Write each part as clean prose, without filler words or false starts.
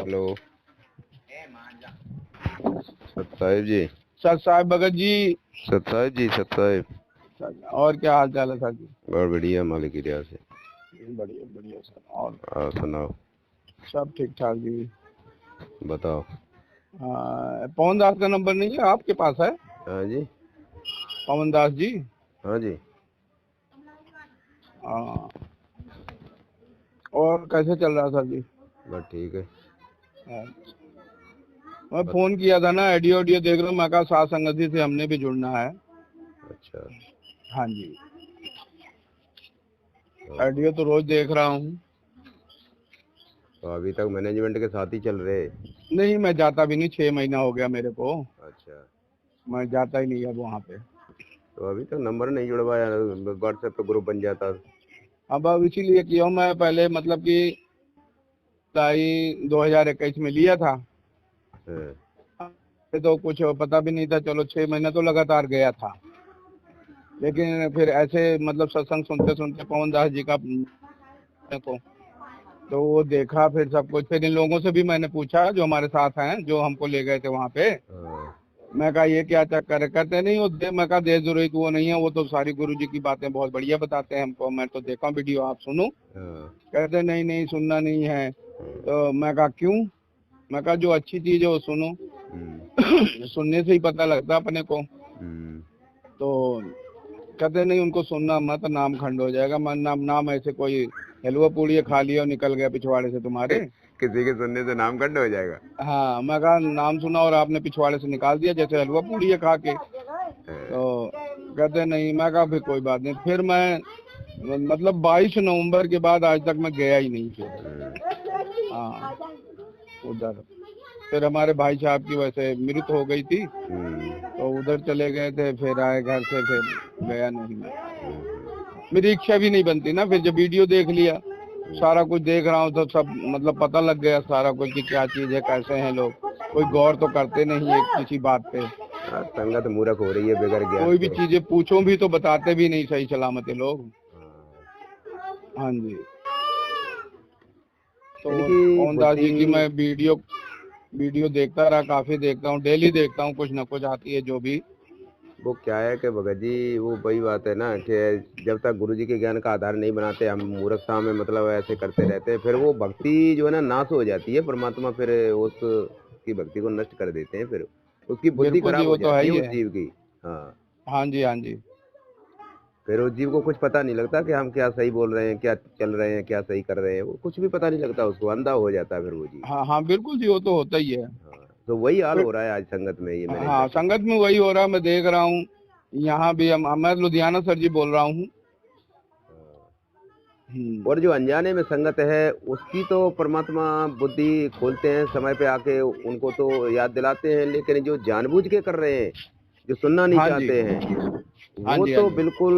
Hello सत साहिब जी। सत साहिब भगत जी। सत साहिब जी, सत साहिब। और क्या हाल चाल है सर जी? बहुत बढ़िया, मालिक की दया से। बढ़िया बढ़िया सर। और सुनाओ। सब ठीक ठाक जी। बताओ। पवन दास का नंबर नहीं है आपके पास? है हाँ जी। पवन दास जी? हाँ जी। और कैसे चल रहा सर जी? बस ठीक है। मैं फोन किया था ना, ऑडियो ऑडियो देख रहा हूँ, मैं कहा साथ संगति से हमने भी जुड़ना है। अच्छा। हाँ जी। ऑडियो तो रोज देख रहा हूँ। तो अभी तक मैनेजमेंट के साथ ही चल रहे? नहीं, मैं जाता भी नहीं, 6 महीना हो गया मेरे को। अच्छा। मैं जाता ही नहीं अब वहाँ पे। तो अभी तक नंबर नहीं जुड़वाया? व्हाट्सएप पे ग्रुप बन जाता। अब इसीलिए किया हूँ मैं। पहले मतलब कि 2021 में लिया था तो कुछ पता भी नहीं था। चलो 6 महीना तो लगातार गया था, लेकिन फिर ऐसे मतलब सत्संग सुनते सुनते पवन दास जी का को तो वो देखा, फिर सब कुछ। फिर इन लोगों से भी मैंने पूछा जो हमारे साथ हैं, जो हमको ले गए थे वहाँ पे। मैं कहा ये क्या चक्कर है? कहते नहीं वो मैं कहा देश द्रोही वो नहीं है, वो तो सारी गुरु जी की बातें बहुत बढ़िया बताते हैं हमको, मैं तो देखा वीडियो, आप सुनो। कहते नहीं नहीं सुनना नहीं है। तो मैं कहा क्यों? मैं कहा जो अच्छी चीज है वो सुनो। सुनने से ही पता लगता अपने को। तो कहते नहीं उनको सुनना मत, नाम खंड हो जाएगा। नाम ऐसे कोई हलवा पूड़ी खा लिया और निकल गया पिछवाड़े से तुम्हारे। किसी के सुनने से नाम खंड हो जाएगा? हाँ, मैं कहा नाम सुना और आपने पिछवाड़े से निकाल दिया जैसे हलवा पूड़ी खा के। तो कहते नहीं। मैं कहा फिर कोई बात नहीं। फिर मैं मतलब 22 नवंबर के बाद आज तक मैं गया ही नहीं फिर। हाँ, उधर फिर हमारे भाई साहब की वैसे मृत्यु हो गई थी तो उधर चले गए थे, फिर आए घर से, फिर गया नहीं मैं। मेरी इच्छा भी नहीं बनती ना। फिर जब वीडियो देख लिया, सारा कुछ देख रहा हूँ तो सब मतलब पता लग गया सारा कुछ कि क्या चीज है, कैसे हैं लोग। कोई गौर तो करते नहीं है किसी बात पे। संगत मूर्ख हो रही है बगैर ज्ञान। कोई भी चीजें पूछो भी तो बताते भी नहीं सही सलामत लोग। हाँ जी। तो पवन दास जी की मैं वीडियो देखता रहा, काफी देखता हूँ, डेली देखता हूँ, कुछ न कुछ आती है जो भी। वो क्या है कि भगत जी, वो वही बात है ना कि जब तक गुरु जी के ज्ञान का आधार नहीं बनाते, हम मूर्खता में मतलब ऐसे करते रहते हैं, फिर वो भक्ति जो है ना नाश हो जाती है। परमात्मा फिर उस की भक्ति को नष्ट कर देते हैं, फिर उसकी बुद्धि खराब हो जाती है उस जीव की। हाँ हाँ जी, हाँ जी। फिर उस जीव को कुछ पता नहीं लगता कि हम क्या सही बोल रहे हैं, क्या चल रहे हैं, क्या सही कर रहे हैं, वो कुछ भी पता नहीं लगता उसको, अंधा हो जाता है फिर वो जीव। हाँ हाँ बिल्कुल जी, वो तो होता ही है। हाँ, तो वही हाल हो रहा है आज संगत में। ये मैंने हाँ, संगत में वही हो रहा है, मैं देख रहा हूँ। यहाँ भी मैं लुधियाना सर जी बोल रहा हूँ। और जो अनजाने में संगत है उसकी तो परमात्मा बुद्धि खोलते हैं समय पे आके, उनको तो याद दिलाते हैं। लेकिन जो जानबूझ के कर रहे हैं, जो सुनना नहीं चाहते हैं, वो तो बिल्कुल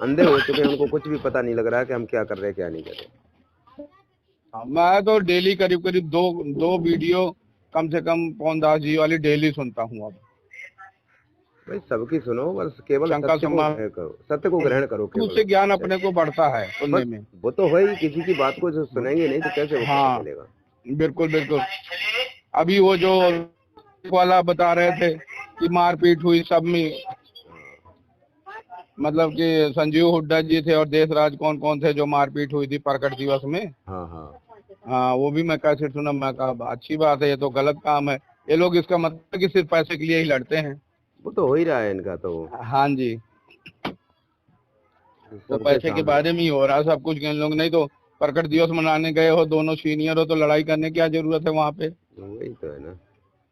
अंधे हो चुके हैं। उनको कुछ भी पता नहीं लग रहा है कि हम क्या कर रहे हैं क्या नहीं कर रहे। मैं तो डेली करीब करीब दो वीडियो कम से कम पवन दास जी वाली डेली सुनता हूँ अब। भाई सबकी सुनो, बस केवल सत्य को ग्रहण करो, सत्य को ग्रहण करो। उससे ज्ञान अपने को बढ़ता है सुनने में। वो तो है ही, किसी की बात को जो सुनेंगे नहीं तो कैसे वो पता चलेगा। बिल्कुल बिल्कुल। अभी वो जो वाला बता रहे थे कि मारपीट हुई सब में, मतलब कि संजीव हुड्डा जी थे और देशराज कौन कौन थे जो मारपीट हुई थी प्रकट दिवस में। हाँ हाँ हाँ, वो भी मैं कैसे सुना। मैं कहा अच्छी बात है, ये तो गलत काम है। ये लोग इसका मतलब कि सिर्फ पैसे के लिए ही लड़ते हैं। वो तो हो ही रहा है इनका तो। हाँ जी, वो पैसे के बारे में ही हो रहा है सब कुछ। इन लोग नहीं तो प्रकट दिवस मनाने गए हो, दोनों सीनियर हो, तो लड़ाई करने की क्या जरूरत है वहाँ पे? वही तो है ना।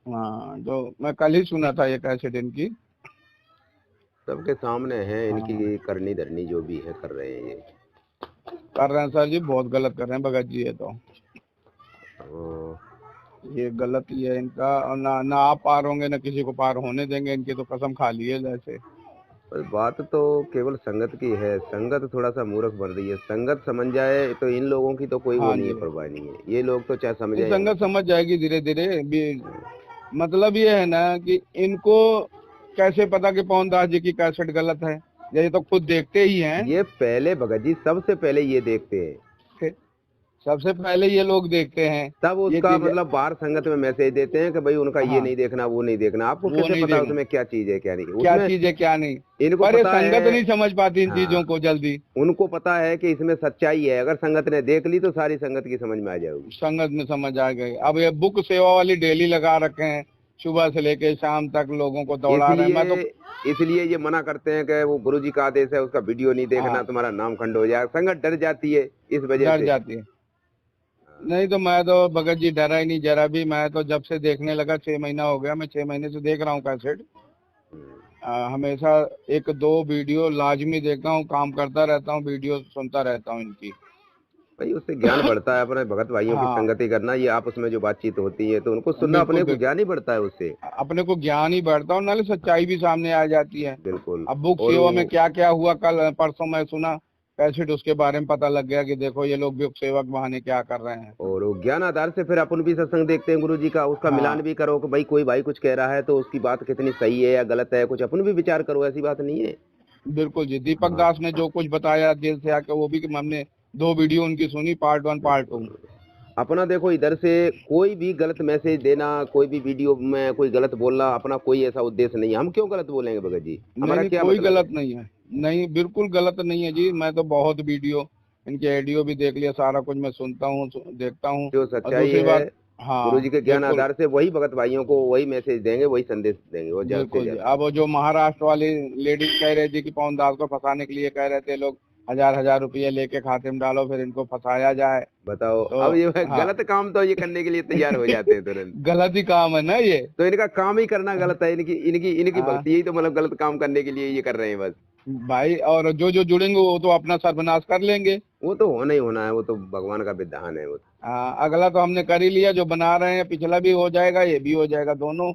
हाँ, जो मैं कल ही सुना था ये कैसेट इनकी। सबके सामने है इनकी करनी धरनी, जो भी है कर रहे हैं। ये कर रहे हैं सर जी, बहुत गलत कर रहे हैं भगत जी। ये तो ये गलत ही है इनका। और ना आप पार होंगे ना किसी को पार होने देंगे। इनकी तो कसम खा ली है जैसे। बस बात तो केवल संगत की है। संगत थोड़ा सा मूर्ख बन रही है। संगत समझ जाए तो इन लोगों की तो कोई वो नहीं है, परवाह नहीं है। ये लोग तो चाहे समझे, संगत समझ जाएगी धीरे धीरे। मतलब ये है ना कि इनको कैसे पता कि पवन दास जी की कैसेट गलत है? ये तो खुद देखते ही हैं। ये पहले भगत जी सबसे पहले ये देखते हैं। सबसे पहले ये लोग देखते हैं, तब ये उसका चीज मतलब बाहर संगत में मैसेज देते हैं कि भाई उनका ये हाँ नहीं देखना, वो नहीं देखना। आपको वो कैसे नहीं पता देखना, उसमें क्या चीज है क्या नहीं? क्या उसमें चीज है क्या नहीं। इनको पर ये पता संगत है। नहीं समझ पाती इन हाँ, चीजों को जल्दी। उनको पता है कि इसमें सच्चाई है, अगर संगत ने देख ली तो सारी संगत की समझ में आ जाएगी। संगत में समझ आ गई। अब ये बुक सेवा वाली डेली लगा रखे हैं, सुबह से लेके शाम तक लोगों को दौड़ा रहे हैं। मैं तो इसलिए ये मना करते हैं कि वो गुरुजी का आदेश है, उसका वीडियो नहीं देखना, हाँ तुम्हारा नाम खंड हो जाएगा। संगत डर जाती है इस वजह डर से। जाती है। नहीं तो मैं तो भगत जी डरा ही नहीं जरा भी। मैं तो जब से देखने लगा, 6 महीना हो गया, मैं 6 महीने से देख रहा हूँ कैसेट। हमेशा 1-2 वीडियो लाजमी देखता हूँ, काम करता रहता हूँ, वीडियो सुनता रहता हूँ इनकी। भाई उससे ज्ञान बढ़ता है, अपने भगत भाइयों की हाँ संगति करना, ये आपस में जो बातचीत होती है तो उनको सुनना, बिल्कुल अपने को बिल्कुल, ज्ञान ही बढ़ता है उससे। अपने को ज्ञान ही बढ़ता और नाले सच्चाई भी सामने आ जाती है। बिल्कुल। अब बुक और सेवा में वो क्या क्या हुआ, कल परसों मैं सुना कैसेट, उसके बारे में पता लग गया कि देखो ये लोग बुक सेवा के बहाने क्या कर रहे हैं। और वो ज्ञान आधार से फिर अपन भी सत्संग देखते हैं गुरुजी का, उसका मिलान हाँ भी करो कि भाई कोई भाई कुछ कह रहा है तो उसकी बात कितनी सही है या गलत है, कुछ अपन भी विचार करो, ऐसी बात नहीं है। बिल्कुल जी, दीपक हाँ, दास ने जो कुछ बताया जेल से आके, वो भी हमने 2 वीडियो उनकी सुनी, पार्ट 1 पार्ट 2। अपना देखो इधर से कोई भी गलत मैसेज देना, कोई भी वीडियो में कोई गलत बोलना, अपना कोई ऐसा उद्देश्य नहीं है। हम क्यों गलत बोलेंगे भगत जी, नहीं हमारा नहीं क्या कोई मतलब है? गलत नहीं है, नहीं बिल्कुल गलत नहीं है जी। मैं तो बहुत वीडियो इनके ऑडियो भी देख लिया, सारा कुछ मैं सुनता हूँ, देखता हूँ। जो और सच्चाई दूसरी है बात, हाँ गुरुजी के ज्ञान बिल्कुल आधार से वही भगत भाइयों को वही मैसेज देंगे, वही संदेश देंगे, वो ज्यादा से बिल्कुल जी। ज्यादा। अब वो जो महाराष्ट्र वाली लेडीज कह रही थी कि पवन दास को फंसाने के लिए कह रहे थे लोग, 1000-1000 रुपये लेके खाते में डालो फिर इनको फंसाया जाए। बताओ, तो अब ये हाँ गलत काम तो ये करने के लिए तैयार हो जाते हैं तुरंत। गलत ही काम है ना ये। तो इनका काम ही करना गलत है, इनकी इनकी इनकी हाँ भक्ति, यही तो मतलब गलत काम करने के लिए ये कर रहे हैं बस। भाई, और जो जो जुड़ेंगे वो तो अपना सर्वनाश कर लेंगे। वो तो होना ही होना है, वो तो भगवान का विधान है वो तो। अगला तो हमने कर ही लिया, जो बना रहे हैं पिछला भी हो जाएगा, ये भी हो जाएगा, दोनों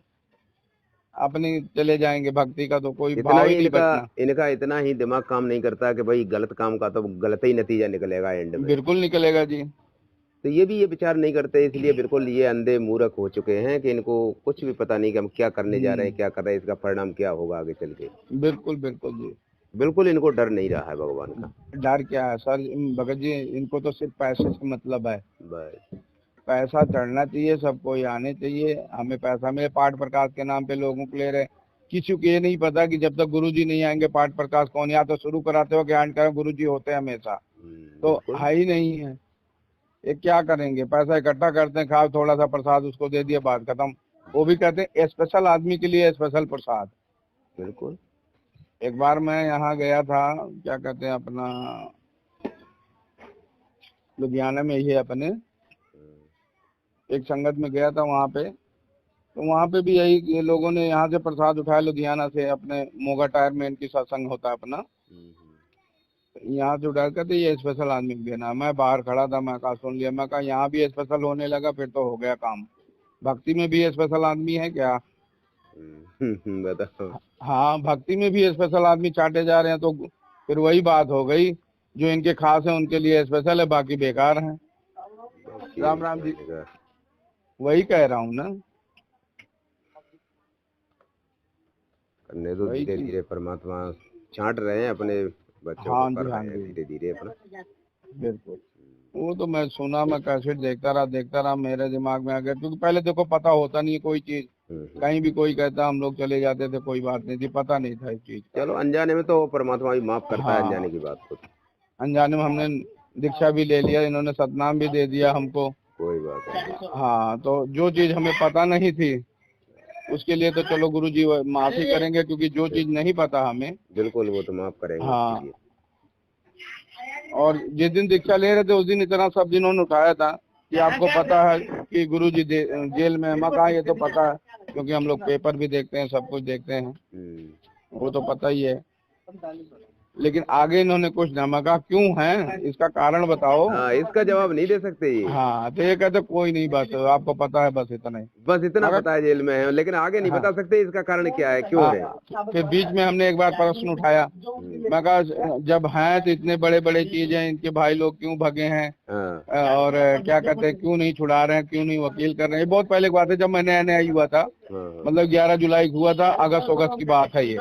अपनी चले जाएंगे। भक्ति का तो कोई इतना भाव ही ही नहीं इनका बचना। इनका इतना ही दिमाग काम नहीं करता कि भाई गलत काम का तो गलत ही नतीजा निकलेगा एंड में। बिल्कुल निकलेगा जी। तो ये भी ये विचार नहीं करते, इसलिए बिल्कुल ये अंधे मूर्ख हो चुके हैं कि इनको कुछ भी पता नहीं कि हम क्या करने जा रहे हैं, क्या कर रहे हैं, इसका परिणाम क्या होगा आगे चल के। बिल्कुल बिल्कुल जी। बिल्कुल इनको डर नहीं रहा है भगवान का। डर क्या है सर भगत जी, इनको तो सिर्फ पैसे से मतलब है। बस। पैसा चढ़ना चाहिए, सबको ये आने चाहिए, हमें पैसा मिले। पाठ प्रकाश के नाम पे लोगों को ले रहे। किसी को ये नहीं पता कि जब तक गुरुजी नहीं आएंगे पाठ प्रकाश कौन, या तो शुरू कराते हो कि एंड करें, गुरुजी होते हैं हमेशा, तो बिल्कुल। है ही नहीं है। ये क्या करेंगे, पैसा इकट्ठा करते हैं, खाओ थोड़ा सा प्रसाद, उसको दे दिया, बात खत्म। वो भी कहते हैं स्पेशल आदमी के लिए स्पेशल प्रसाद। बिल्कुल। एक बार मैं यहाँ गया था, क्या कहते हैं अपना, लुधियाना में ही है अपने, एक संगत में गया था वहाँ पे। तो वहाँ पे भी यही, ये लोगों ने यहाँ से प्रसाद उठाया लुधियाना से, अपने मोगा टायर में इनकी सत्संग होता है अपना, यहाँ से उठा कर ये स्पेशल आदमी को देना। मैं बाहर खड़ा था, मैं कहा सुन लिया, मैं कहा यहाँ भी स्पेशल होने लगा, फिर तो हो गया काम। भक्ति में भी स्पेशल आदमी है क्या? बताओ। हाँ भक्ति में भी स्पेशल आदमी चाटे जा रहे हैं, तो फिर वही बात हो गई, जो इनके खास है उनके लिए स्पेशल है, बाकी बेकार हैं। राम राम जी, वही कह रहा हूँ ना। करने दो, वही धीरे चीज, धीरे परमात्मा छांट रहे हैं अपने बच्चों हाँ को, कर जी हाँ रहे हैं जी धीरे धीरे अपना। बिल्कुल। वो तो मैं सुना, मैं कैसेट देखता रहा, मेरे दिमाग में आ गया, क्योंकि पहले देखो पता होता नहीं है कोई चीज, कहीं भी कोई कहता हम लोग चले जाते थे, कोई बात नहीं थी, पता नहीं था इस चीज का। चलो अनजाने में तो परमात्मा भी माफ करता है, अनजाने हाँ की बात को। अनजाने में हमने दीक्षा भी ले लिया, इन्होंने सतनाम भी दे दिया हमको। कोई बात नहीं। हाँ तो जो चीज हमें पता नहीं थी उसके लिए तो चलो गुरुजी माफी करेंगे, क्योंकि जो चीज नहीं पता हमें, बिल्कुल वो तो माफ करेंगे हाँ। उसके लिए। और जिस दिन दीक्षा ले रहे थे उस दिन इतना सब दिनों ने उठाया था कि आपको पता है कि गुरुजी जेल में है। मैं कहा ये तो पता है, क्योंकि हम लोग पेपर भी देखते हैं, सब कुछ देखते हैं, वो तो पता ही है। लेकिन आगे इन्होंने कुछ ना, मैं कहा क्यों है, इसका कारण बताओ। हाँ, इसका जवाब नहीं दे सकते ये। हाँ तो ये कहते कोई नहीं, बस आपको पता है, बस इतना ही। बस इतना पता है जेल में है, लेकिन आगे नहीं बता सकते इसका कारण क्या है, क्यों है। फिर बीच में हमने एक बार प्रश्न उठाया, मैं कहा जब हैं तो इतने बड़े बड़े चीजें, इनके भाई लोग क्यों भगे हैं, और क्या कहते हैं क्यों नहीं छुड़ा रहे हैं, क्यों नहीं वकील कर रहे हैं। बहुत पहले की बात है, जब मैंने नया हुआ था, मतलब 11 जुलाई हुआ था, अगस्त की बात है ये।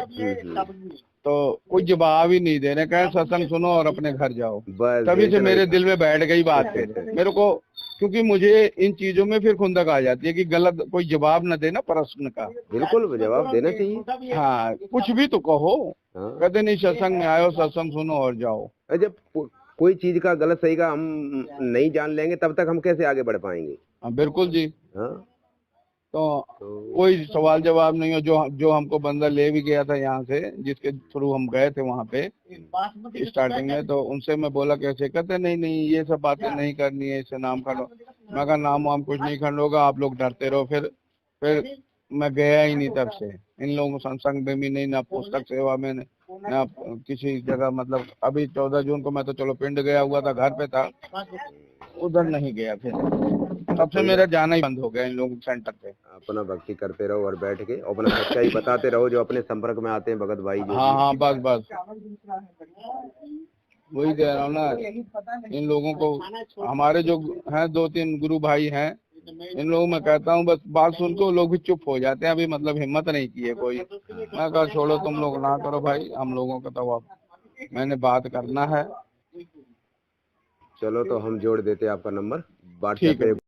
तो कोई जवाब ही नहीं दे रहे, कहे सत्संग सुनो और अपने घर जाओ। बस तभी से इतना ही मेरे था। दिल में बैठ गई बात फिर मेरे को, क्योंकि मुझे इन चीजों में फिर खुंदक आ जाती है कि गलत कोई जवाब न देना प्रश्न का। बिल्कुल जवाब देना चाहिए। हाँ, कुछ भी तो कहो। हाँ। कहते नहीं, सत्संग में आयो, सत्संग सुनो और जाओ। अरे जब कोई चीज का गलत सही का हम नहीं जान लेंगे तब तक हम कैसे आगे बढ़ पाएंगे। हाँ बिल्कुल जी। हाँ तो तो कोई सवाल जवाब नहीं हो। जो हमको बंदा ले भी गया था यहाँ से, जिसके थ्रू हम गए थे वहाँ पे स्टार्टिंग में, तो उनसे मैं बोला कैसे, कहते नहीं नहीं ये सब बातें नहीं करनी है, इससे नाम खंडो। मैं कहा नाम वाम कुछ नहीं खंडोगा, आप लोग डरते रहो। फिर मैं गया ही नहीं तब से। इन लोगों संसंग में भी नहीं, ना पुस्तक सेवा में, ना किसी जगह। मतलब अभी 14 जून को मैं तो चलो पिंड गया हुआ था, घर पे था, उधर नहीं गया। फिर तब से मेरा जाना ही बंद हो गया इन लोगों के सेंटर पे। अपना भक्ति करते रहो और बैठ के अपना सच्चाई बताते रहो जो अपने संपर्क में आते हैं भगत भाई जो हाँ हाँ, बस बस वही कह रहा हूँ ना। इन लोगों को, हमारे जो हैं 2-3 गुरु भाई हैं, इन लोगों में कहता हूँ बस बात सुन के लोग भी चुप हो जाते हैं। अभी मतलब हिम्मत नहीं की है कोई। मैं कहा छोड़ो तुम लोग ना करो भाई, हम लोगों का तो अब मैंने बात करना है। चलो तो हम जोड़ देते हैं आपका नंबर ठीक व्हाट्सएप है। पे।